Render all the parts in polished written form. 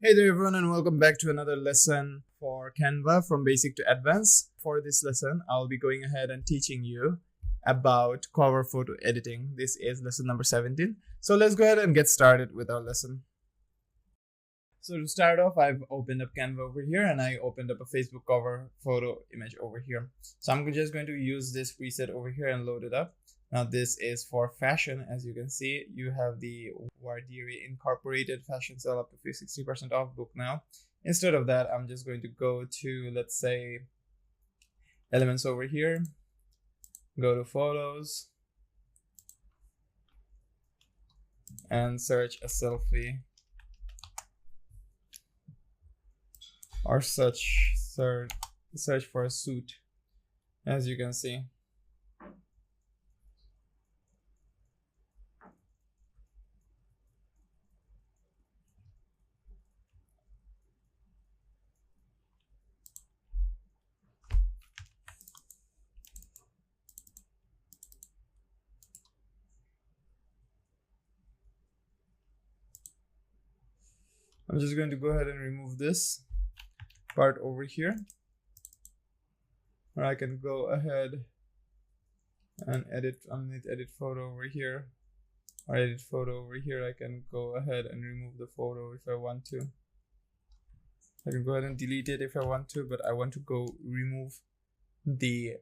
Hey there everyone, and welcome back to another lesson for Canva from basic to advanced. For this lesson, I'll be going ahead and teaching you about cover photo editing. This is lesson number 17. So let's go ahead and get started with our lesson. So to start off, I've opened up Canva over here and I opened up a Facebook cover photo image over here. So I'm just going to use this preset over here and load it up. Now this is for fashion. As you can see, you have the Wardiri Incorporated fashion sale up to 60% off book now. Instead of that, I'm just going to go to, let's say, elements over here, go to photos, and search a selfie, or search for a suit. As you can see, I'm just going to go ahead and remove this part over here, or I can go ahead and edit photo over here, or edit photo over here. I can go ahead and remove the photo if I want to. I can go ahead and delete it if I want to, but I want to go remove the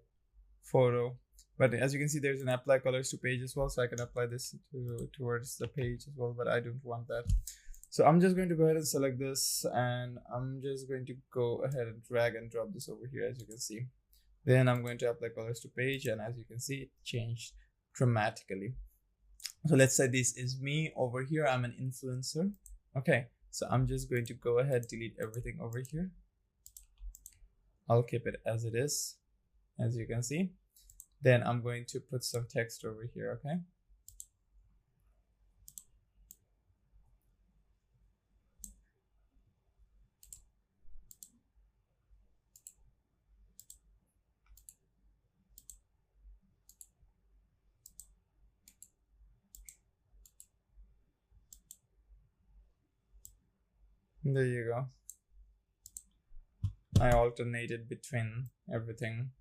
photo. But as you can see, there's an apply colors to page as well, so I can apply this towards the page as well, but I don't want that. So I'm just going to go ahead and select this, and I'm just going to go ahead and drag and drop this over here, as you can see. Then I'm going to apply colors to page, and as you can see, it changed dramatically. So let's say this is me over here. I'm an influencer. Okay, so I'm just going to go ahead, delete everything over here. I'll keep it as it is, as you can see. Then I'm going to put some text over here, okay? There you go. I alternated between everything.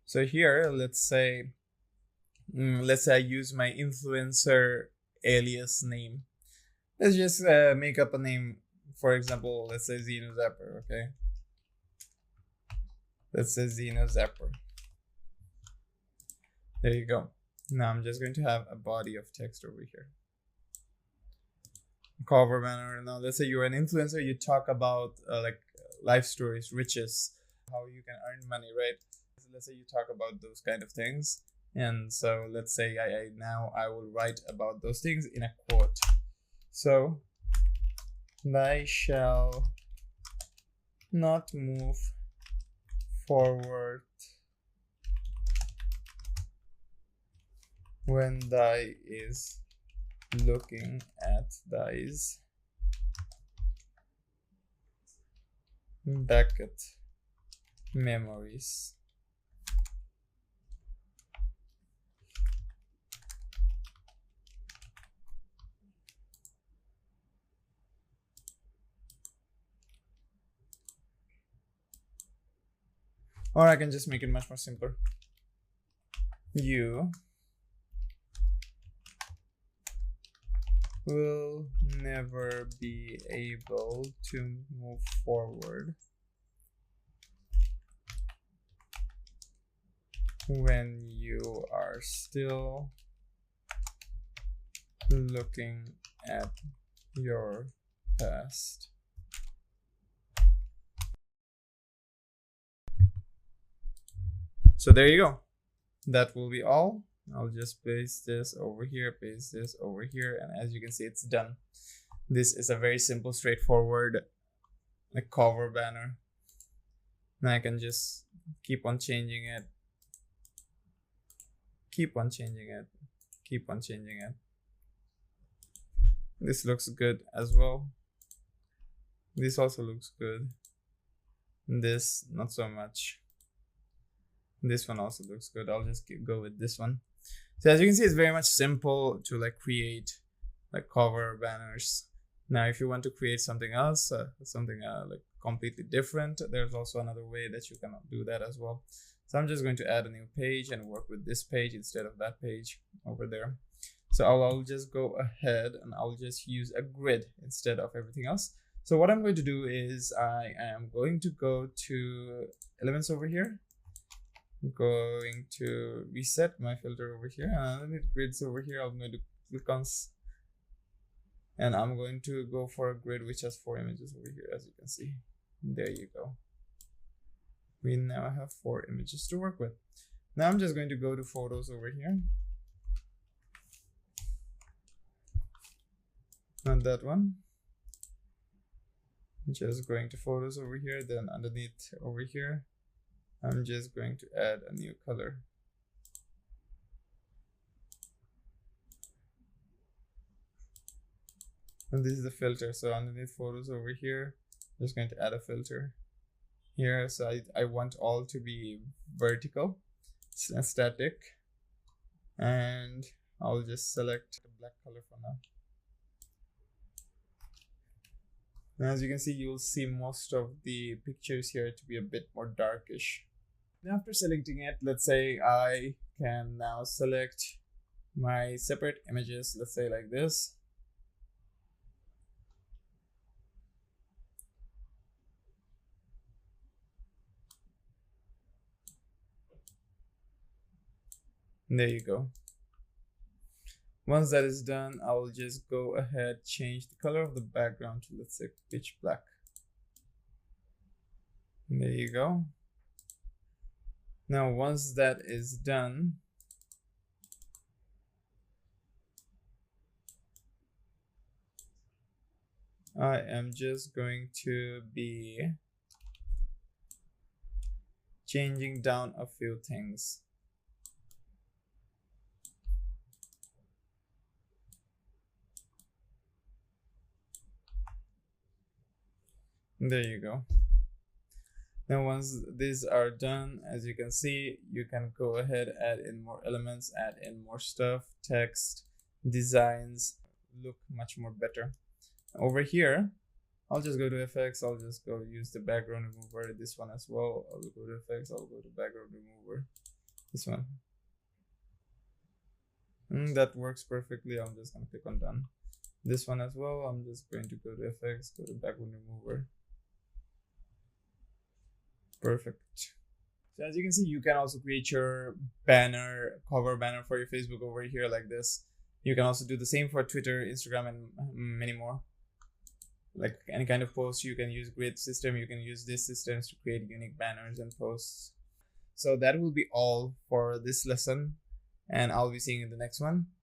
So here, let's say I use my influencer alias name. Let's just make up a name. For example, let's say Zeno Zapper, okay? Let's say Zeno Zapper. There you go. Now I'm just going to have a body of text over here. Cover banner. Now let's say you're an influencer, you talk about like life stories, riches, how you can earn money, right? So let's say you talk about those kind of things, and so let's say I will write about those things in a quote. So thy shall not move forward when thy is looking at thy's Beckett memories. Or I can just make it much more simpler. You will never be able to move forward when you are still looking at your past. So there you go. That will be all. I'll just paste this over here, paste this over here, and as you can see, it's done. This is a very simple, straightforward cover banner. Now I can just keep on changing it, keep on changing it, keep on changing it. This looks good as well. This also looks good. This, not so much. This one also looks good. I'll just go with this one. So as you can see, it's very much simple to create like cover banners. Now, if you want to create something else, something like completely different, there's also another way that you can do that as well. So I'm just going to add a new page and work with this page instead of that page over there. So I'll just go ahead and I'll just use a grid instead of everything else. So what I'm going to do is I am going to go to elements over here. I'm going to reset my filter over here, and underneath grids over here, I'm going to click on and I'm going to go for a grid which has 4 images over here, as you can see. There you go. We now have 4 images to work with. Now I'm just going to go to photos over here. Not that one. I'm just going to photos over here, then underneath over here, I'm just going to add a new color. And this is the filter. So underneath photos over here, I'm just going to add a filter here. So I want all to be vertical, static, and I'll just select the black color for now. Now, as you can see, you'll see most of the pictures here to be a bit more darkish. Now, after selecting it, let's say I can now select my separate images, let's say like this. And there you go. Once that is done, I will just go ahead, change the color of the background to, let's say, pitch black. And there you go. Now, once that is done, I am just going to be changing down a few things. There you go. Now, once these are done, as you can see, you can go ahead, add in more elements, add in more stuff, text, designs, look much more better. Over here, I'll just go to effects. I'll just go use the background remover. This one as well. I'll go to effects. I'll go to background remover. This one. That works perfectly. I'm just going to click on done. This one as well. I'm just going to go to effects, go to background remover. Perfect. So as you can see, you can also create your banner, cover banner for your Facebook over here like this. You can also do the same for Twitter, Instagram, and many more. Like any kind of post, you can use grid system. You can use these systems to create unique banners and posts. So that will be all for this lesson, and I'll be seeing you in the next one.